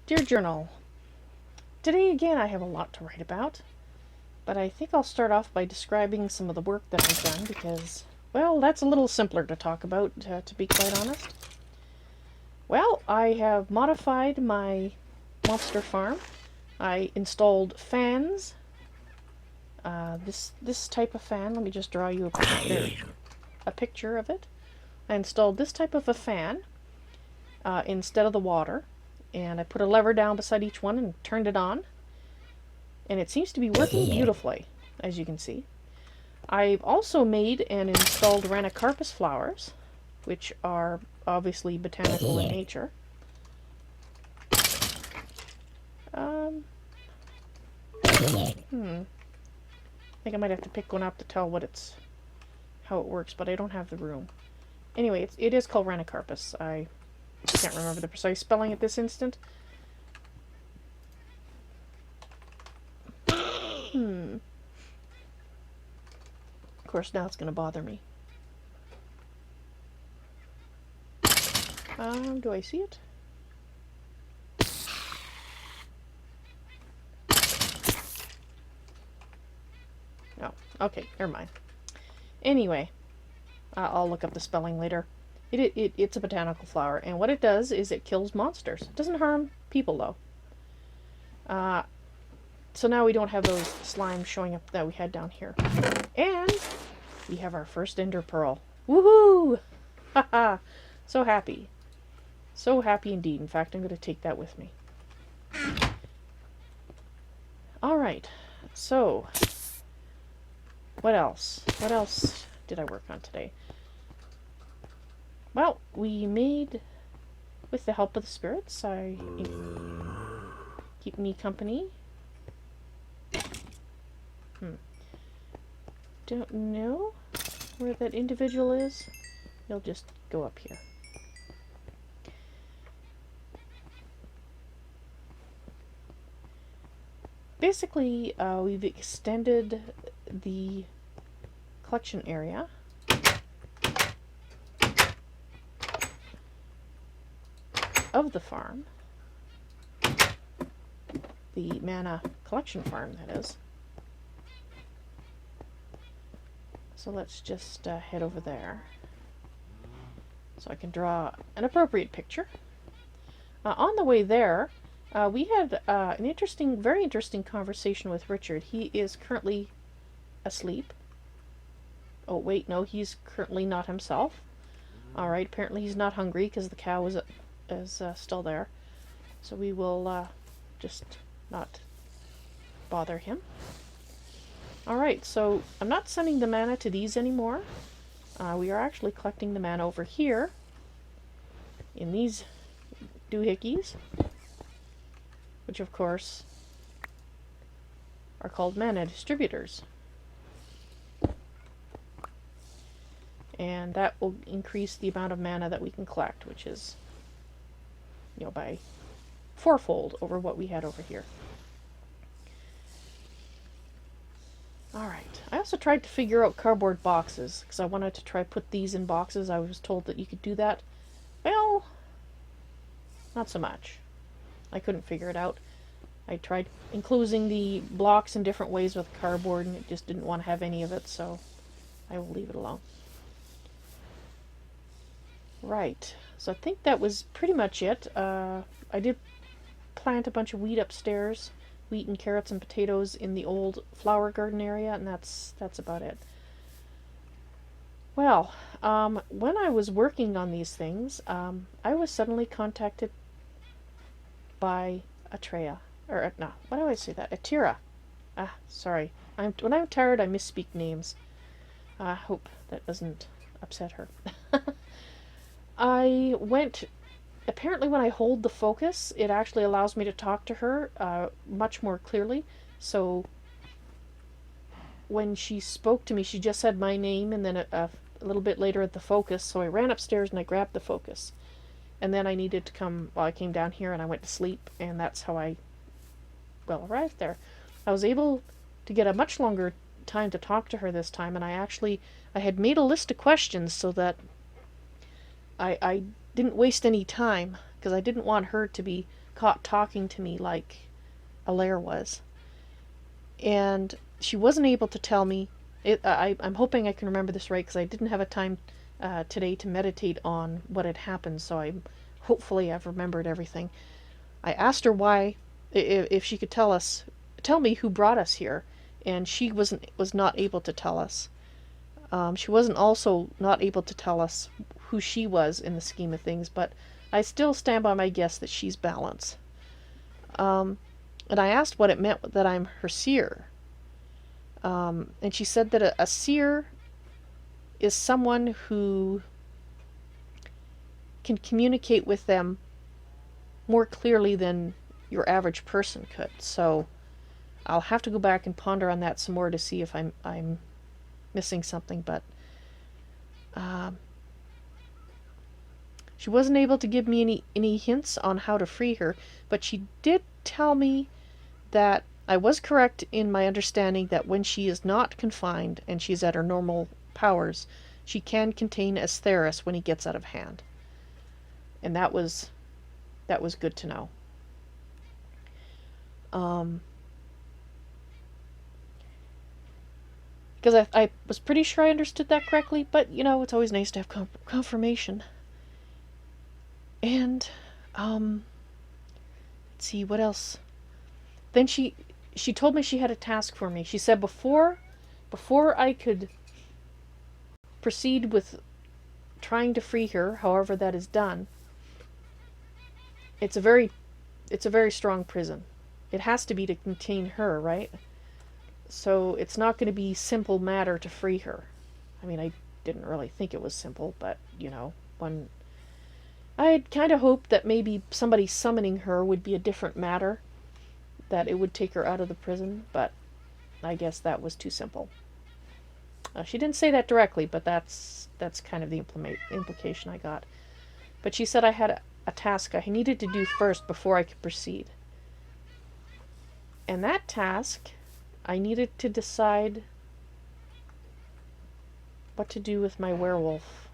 Dear Journal, today again I have a lot to write about, but I think I'll start off by describing some of the work that I've done because, well, that's a little simpler to talk about, to be quite honest. Well, I have modified my monster farm. I installed fans. This type of fan, let me just draw you a picture of it. I installed this type of a fan instead of the water. And I put a lever down beside each one and turned it on. And it seems to be working beautifully, as you can see. I've also made and installed Renascintis flowers, which are obviously botanical in nature. I think I might have to pick one up to tell how it works, but I don't have the room. Anyway, it is called Renascintis. I can't remember the precise spelling at this instant. Of course, now it's going to bother me. Do I see it? No. Okay, never mind. Anyway, I'll look up the spelling later. It's a botanical flower, and what it does is it kills monsters. It doesn't harm people, though. So now we don't have those slimes showing up that we had down here. And we have our first ender pearl. Woohoo! Haha! So happy. So happy indeed. In fact, I'm going to take that with me. Alright, so what else? What else did I work on today? Well, we made, with the help of the spirits, keep me company. Don't know where that individual is. You'll just go up here. Basically, we've extended the collection area of the farm, the mana collection farm, that is. So let's just head over there so I can draw an appropriate picture. On the way there, we had an very interesting conversation with Richard. He is currently asleep. Oh wait, no, he's currently not himself. Alright, apparently he's not hungry because the cow is still there. So we will just not bother him. Alright, so I'm not sending the mana to these anymore. We are actually collecting the mana over here in these doohickeys, which of course are called mana distributors. And that will increase the amount of mana that we can collect, which is, you know, by fourfold over what we had over here. Alright, I also tried to figure out cardboard boxes, because I wanted to try put these in boxes. I was told that you could do that. Well, not so much. I couldn't figure it out. I tried enclosing the blocks in different ways with cardboard, and it just didn't want to have any of it, so I will leave it alone. Right, so I think that was pretty much it. I did plant a bunch of wheat upstairs, wheat and carrots and potatoes in the old flower garden area, and that's about it. Well, when I was working on these things, I was suddenly contacted by Atera, or no, why do I say that? Atera. Sorry. When I'm tired, I misspeak names. I hope that doesn't upset her. Apparently when I hold the focus, it actually allows me to talk to her much more clearly. So when she spoke to me, she just said my name, and then a little bit later at the focus. So I ran upstairs and I grabbed the focus. And then I needed to I came down here and I went to sleep, and that's how I, arrived there. I was able to get a much longer time to talk to her this time, and I had made a list of questions so that I didn't waste any time, because I didn't want her to be caught talking to me like Alaire was. And she wasn't able to tell me. I'm hoping I can remember this right, because I didn't have a time today to meditate on what had happened, so hopefully I've remembered everything. I asked her why, if she could tell me who brought us here, and she was not able to tell us. She wasn't also not able to tell us who she was in the scheme of things, but I still stand by my guess that she's Balance. And I asked what it meant that I'm her seer. And she said that a seer is someone who can communicate with them more clearly than your average person could. So I'll have to go back and ponder on that some more to see if I'm missing something, but she wasn't able to give me any hints on how to free her, but she did tell me that I was correct in my understanding that when she is not confined and she's at her normal powers, she can contain Asteris when he gets out of hand. And that was good to know. Because I was pretty sure I understood that correctly, but, you know, it's always nice to have confirmation. And, let's see, what else? Then she told me she had a task for me. She said before I could proceed with trying to free her, however that is done, it's a very strong prison. It has to be to contain her, right? So it's not going to be simple matter to free her. I mean, I didn't really think it was simple, but, you know, when I had kind of hoped that maybe somebody summoning her would be a different matter, that it would take her out of the prison, but I guess that was too simple. She didn't say that directly, but that's kind of the implication I got. But she said I had a task I needed to do first before I could proceed. And that task, I needed to decide what to do with my werewolf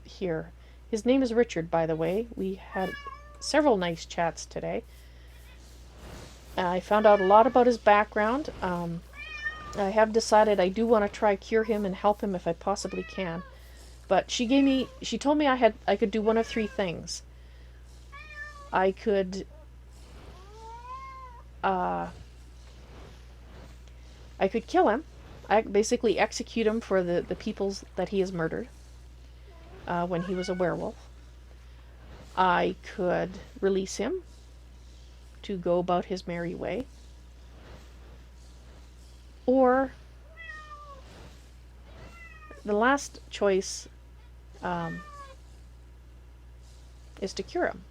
here. His name is Richard, by the way. We had several nice chats today. I found out a lot about his background. I have decided I do want to try cure him and help him if I possibly can. But she told me I could do one of three things. I could kill him. I basically execute him for the peoples that he has murdered when he was a werewolf. I could release him to go about his merry way. Or the last choice is to cure him.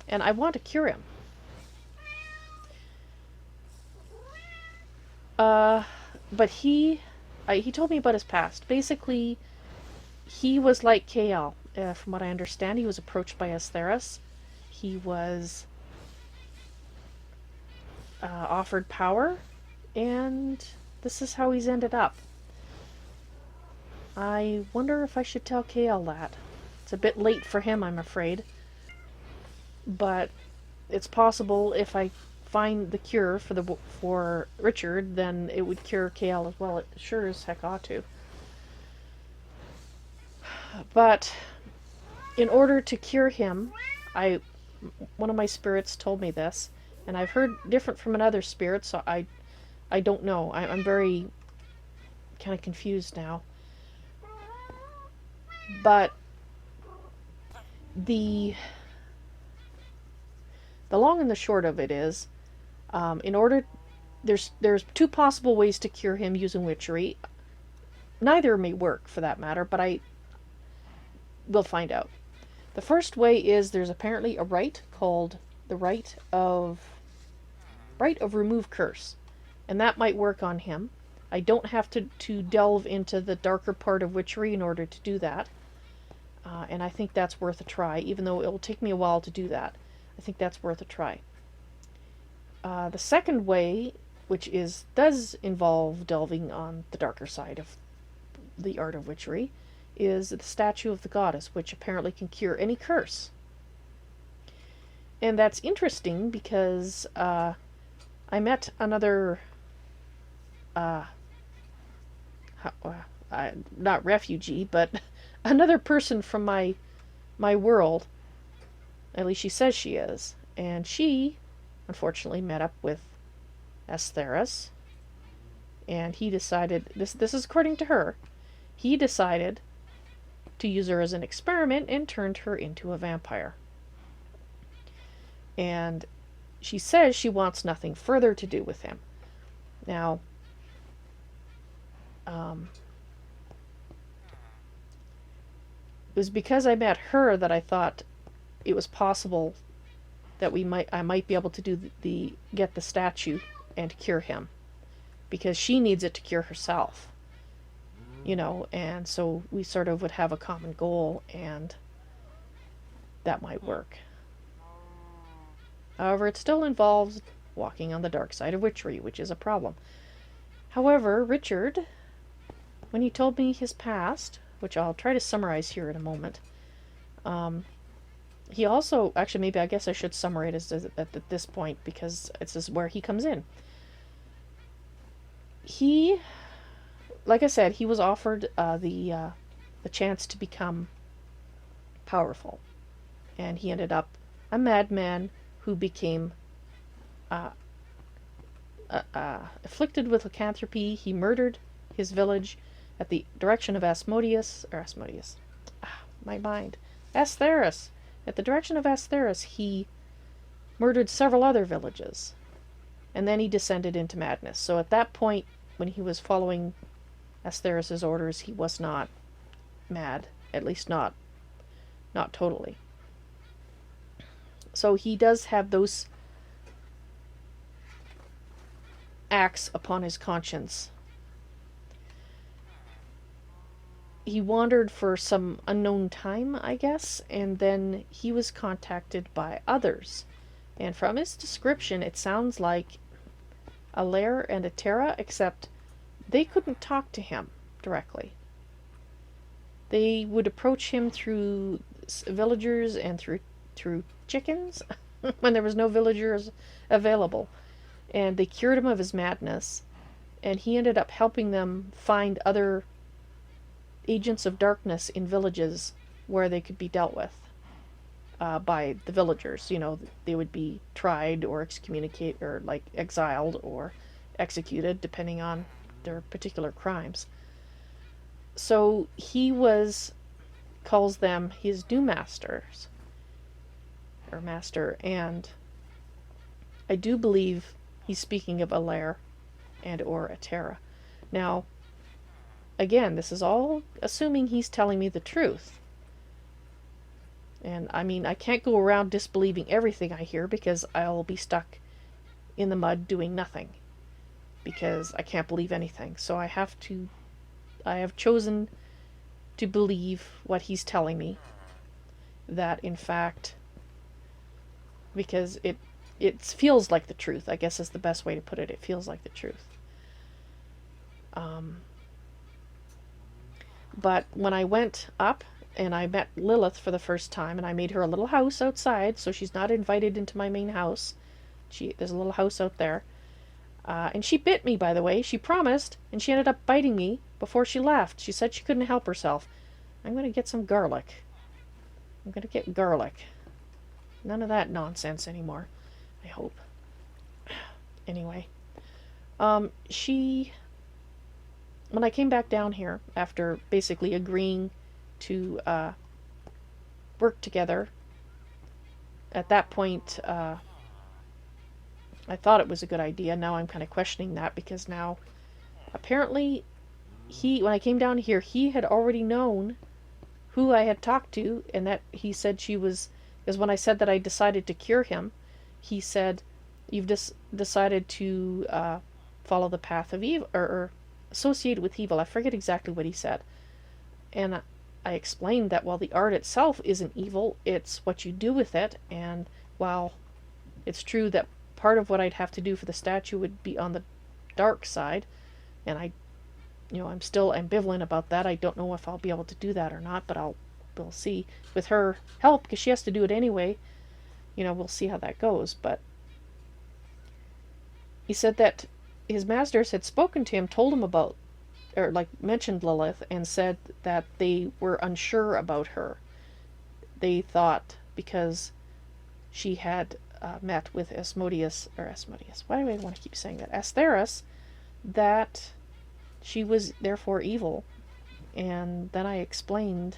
And I want to cure him. But he told me about his past. Basically, he was like KL. From what I understand, he was approached by Asteris. He was offered power, and this is how he's ended up. I wonder if I should tell KL that. It's a bit late for him, I'm afraid. But it's possible if I find the cure for Richard, then it would cure KL as well. It sure as heck ought to. But in order to cure him, one of my spirits told me this, and I've heard different from another spirit, so I don't know. I'm very kind of confused now. But the long and the short of it is, there's two possible ways to cure him using witchery. Neither may work, for that matter, but we'll find out. The first way is there's apparently a rite called the rite of remove curse, and that might work on him. I don't have to delve into the darker part of witchery in order to do that, and I think that's worth a try, even though it will take me a while to do that. I think that's worth a try. The second way, which does involve delving on the darker side of the art of witchery, is the statue of the goddess, which apparently can cure any curse And that's interesting because I met another, not refugee, but another person from my world. At least she says she is. And she, unfortunately, met up with Astheris. And he decided, this is according to her, he decided to use her as an experiment and turned her into a vampire. And she says she wants nothing further to do with him. Now, it was because I met her that I thought it was possible that I might be able to do get the statue and cure him, because she needs it to cure herself, you know, and so we sort of would have a common goal, and that might work. However, it still involves walking on the dark side of witchery, which is a problem. However, Richard, when he told me his past, which I'll try to summarize here in a moment, he also, actually, maybe I guess I should summarize it at this point, because this is where he comes in. He, like I said, he was offered the chance to become powerful, and he ended up a madman who became afflicted with lycanthropy. He murdered his village at the direction of Astheris. At the direction of Astheris, he murdered several other villages, and then he descended into madness. So at that point, when he was following Astheris' orders, he was not mad, at least not totally. So he does have those acts upon his conscience. He wandered for some unknown time, I guess, and then he was contacted by others. And from his description, it sounds like a Lair and a Atera, except they couldn't talk to him directly. They would approach him through villagers and through chickens when there was no villagers available. And they cured him of his madness, and he ended up helping them find other agents of darkness in villages where they could be dealt with by the villagers. You know, they would be tried or excommunicated or like exiled or executed depending on their particular crimes. So he calls them his new masters or master, and I do believe he's speaking of a Lair and or Atera. Now, again, this is all assuming he's telling me the truth. And I mean, I can't go around disbelieving everything I hear, because I'll be stuck in the mud doing nothing, because I can't believe anything. So I have chosen to believe what he's telling me, that in fact, because it feels like the truth, I guess is the best way to put it. It feels like the truth. But when I went up and I met Lillith for the first time, and I made her a little house outside, so she's not invited into my main house. There's a little house out there. And she bit me, by the way. She promised, and she ended up biting me before she left. She said she couldn't help herself. I'm going to get some garlic. I'm going to get garlic. None of that nonsense anymore, I hope. Anyway, when I came back down here, after basically agreeing to work together, at that point, I thought it was a good idea. Now I'm kind of questioning that, because now, apparently, when I came down here, he had already known who I had talked to, and that he said she was, because when I said that I decided to cure him, he said, you've decided to follow the path of evil, or associated with evil. I forget exactly what he said. And I explained that while the art itself isn't evil, it's what you do with it. And while it's true that part of what I'd have to do for the statue would be on the dark side, and I'm still ambivalent about that. I don't know if I'll be able to do that or not, but we'll see with her help, because she has to do it anyway. you know, we'll see how that goes. But he said that his masters had spoken to him, told him about, or like mentioned Lilith, and said that they were unsure about her. They thought because she had met with Asmodeus, why do I want to keep saying that? Astheris, that she was therefore evil. And then I explained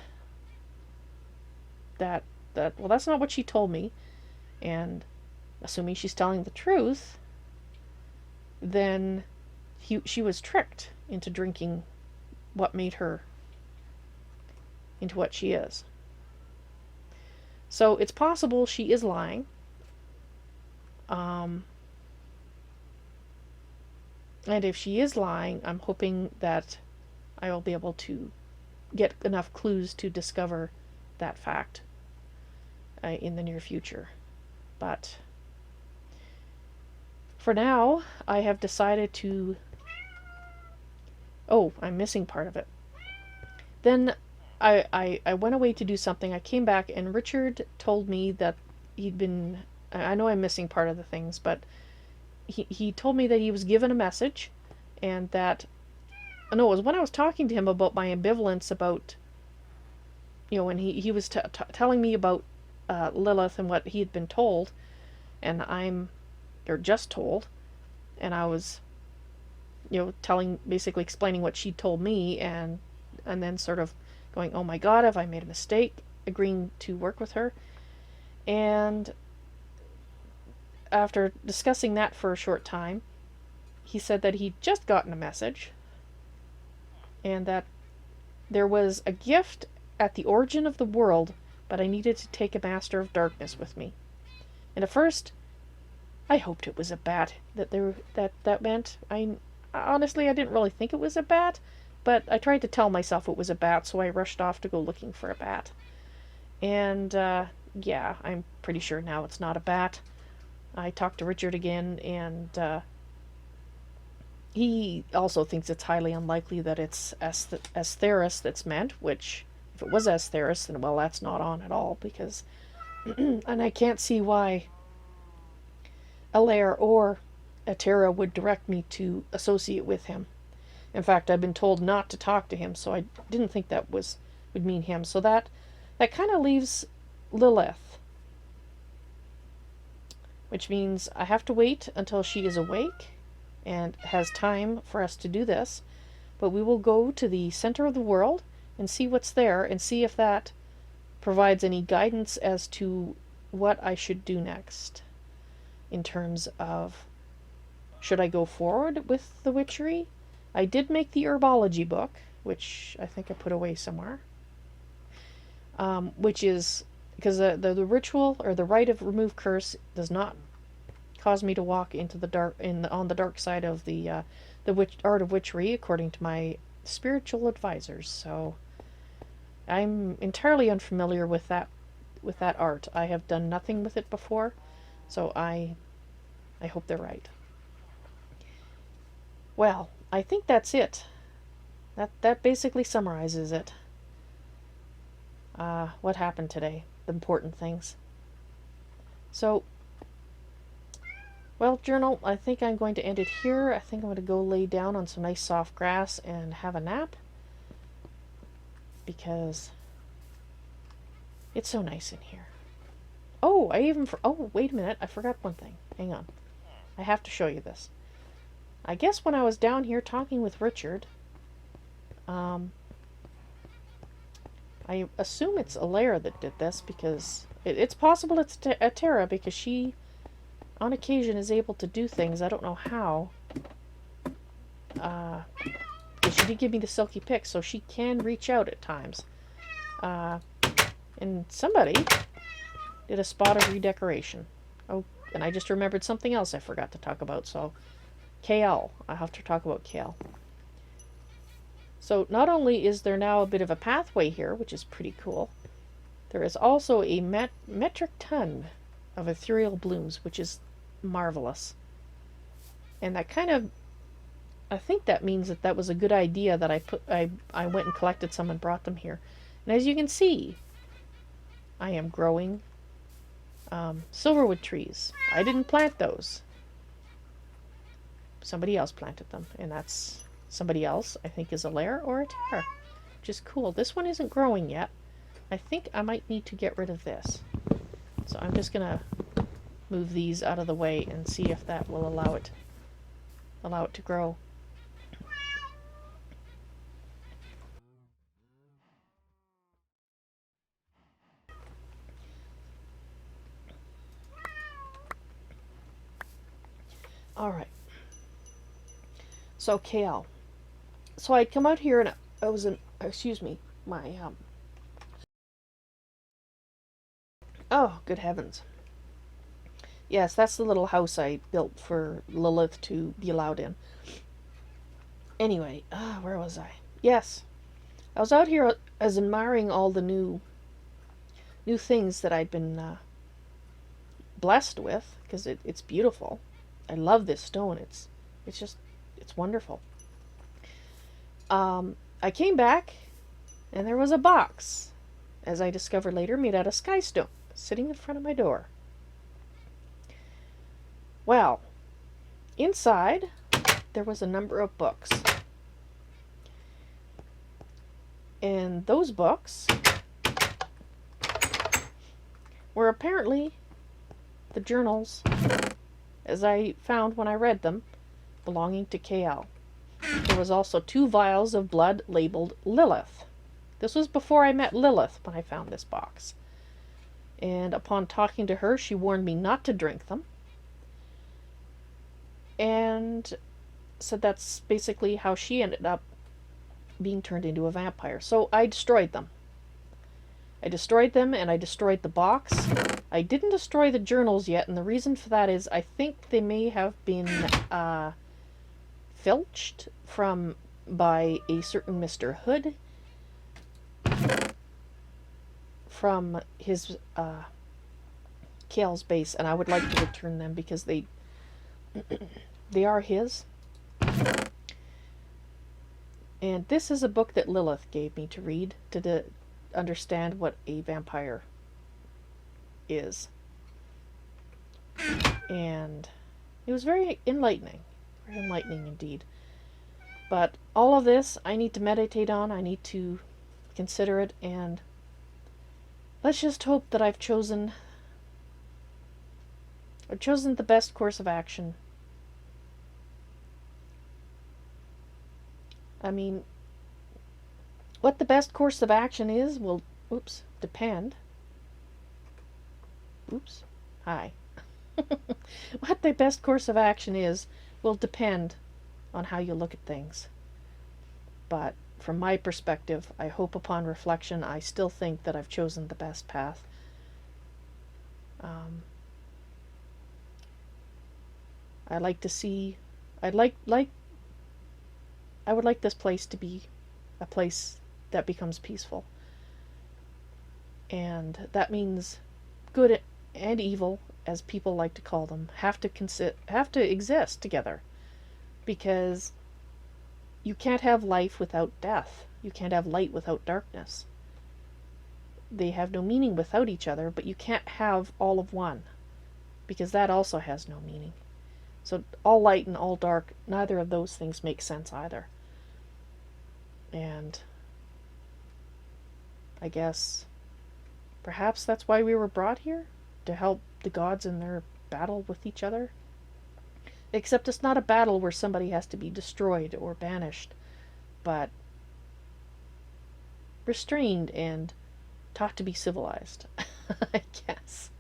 that well, that's not what she told me, and assuming she's telling the truth, then she was tricked into drinking what made her into what she is. So it's possible she is lying. And if she is lying, I'm hoping that I will be able to get enough clues to discover that fact in the near future. But for now, I have decided to... Oh, I'm missing part of it. Then I went away to do something. I came back and Richard told me that he'd been... I know I'm missing part of the things, but he told me that he was given a message, and that... No, it was when I was talking to him about my ambivalence about... You know, when he was telling me about Lilith and what he had been told, and or just told, and I was, you know, basically explaining what she told me, and then sort of going, oh my god, have I made a mistake agreeing to work with her? And after discussing that for a short time, he said that he'd just gotten a message, and that there was a gift at the origin of the world, but I needed to take a Master of Darkness with me. And at first, I hoped it was a bat that meant. Honestly, I didn't really think it was a bat, but I tried to tell myself it was a bat, so I rushed off to go looking for a bat. And, yeah, I'm pretty sure now it's not a bat. I talked to Richard again, and he also thinks it's highly unlikely that it's Astheris that's meant, which, if it was Astheris, then, well, that's not on at all, because... and I can't see why Atera or Atera would direct me to associate with him. In fact, I've been told not to talk to him, so I didn't think that would mean him. So that kind of leaves Lilith, which means I have to wait until she is awake and has time for us to do this. But we will go to the center of the world and see what's there, and see if that provides any guidance as to what I should do next in terms of, should I go forward with the witchery? I did make the herbology book, which I think I put away somewhere, which is because the ritual or the rite of remove curse does not cause me to walk into the dark on the dark side of the art of witchery, according to my spiritual advisors. So I'm entirely unfamiliar with that art. I have done nothing with it before, so I hope they're right. Well, I think that's it. That basically summarizes it. What happened today? The important things. So, well, journal, I think I'm going to end it here. I think I'm going to go lay down on some nice soft grass and have a nap, because it's so nice in here. Oh, oh, wait a minute. I forgot one thing. Hang on. I have to show you this. I guess when I was down here talking with Richard, I assume it's Atera that did this, because it's possible it's Atera, because she, on occasion, is able to do things. I don't know how. She did give me the silky pick, so she can reach out at times. And somebody did a spot of redecoration. Oh, and I just remembered something else I forgot to talk about, so Kale. I have to talk about Kale. So not only is there now a bit of a pathway here, which is pretty cool, there is also a metric ton of ethereal blooms, which is marvelous. And that kind of, I think that means that was a good idea that I went and collected some and brought them here. And as you can see, I am growing Silverwood trees. I didn't plant those. Somebody else planted them, and that's somebody else, I think, is a lair or a Atera, which is cool. This one isn't growing yet. I think I might need to get rid of this. So I'm just gonna move these out of the way and see if that will allow it to grow. All right. So kale. So I'd come out here and I was in, excuse me, my oh, good heavens. Yes, that's the little house I built for Lillith to be allowed in. Anyway, where was I? Yes. I was out here as admiring all the new things that I'd been blessed with, because it's beautiful. I love this stone. It's wonderful. I came back, and there was a box, as I discovered later, made out of sky stone, sitting in front of my door. Well, inside, there was a number of books. And those books were apparently the journals, as I found when I read them, belonging to KL. There was also 2 vials of blood labeled Lillith. This was before I met Lillith when I found this box. And upon talking to her, she warned me not to drink them. And said that's basically how she ended up being turned into a vampire. So I destroyed them. I destroyed them, and I destroyed the box. I didn't destroy the journals yet, and the reason for that is I think they may have been filched by a certain Mr. Hood from his Kale's base, and I would like to return them because they are his. And this is a book that Lillith gave me to read to understand what a vampire is. And it was very enlightening indeed. But all of this I need to meditate on, I need to consider it, and let's just hope that I've chosen the best course of action. I mean, what the best course of action is will, depend. Hi. What the best course of action is will depend on how you look at things. But from my perspective, I hope upon reflection, I still think that I've chosen the best path. I like to see, I would like this place to be a place that becomes peaceful. And that means good and evil, as people like to call them, have to exist together. Because you can't have life without death. You can't have light without darkness. They have no meaning without each other, but you can't have all of one, because that also has no meaning. So all light and all dark, neither of those things make sense either. And I guess perhaps that's why we were brought here, to help the gods in their battle with each other. Except it's not a battle where somebody has to be destroyed or banished, but restrained and taught to be civilized, I guess.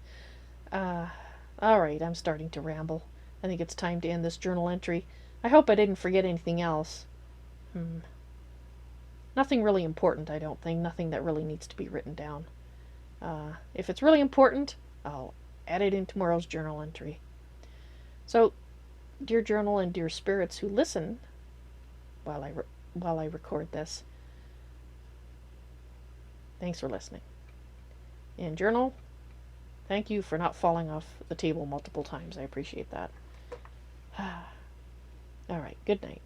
Alright, I'm starting to ramble. I think it's time to end this journal entry. I hope I didn't forget anything else. Nothing really important, I don't think. Nothing that really needs to be written down. If it's really important, I'll add it in tomorrow's journal entry. So, dear journal and dear spirits who listen while I record this, thanks for listening. And journal, thank you for not falling off the table multiple times. I appreciate that. Alright, good night.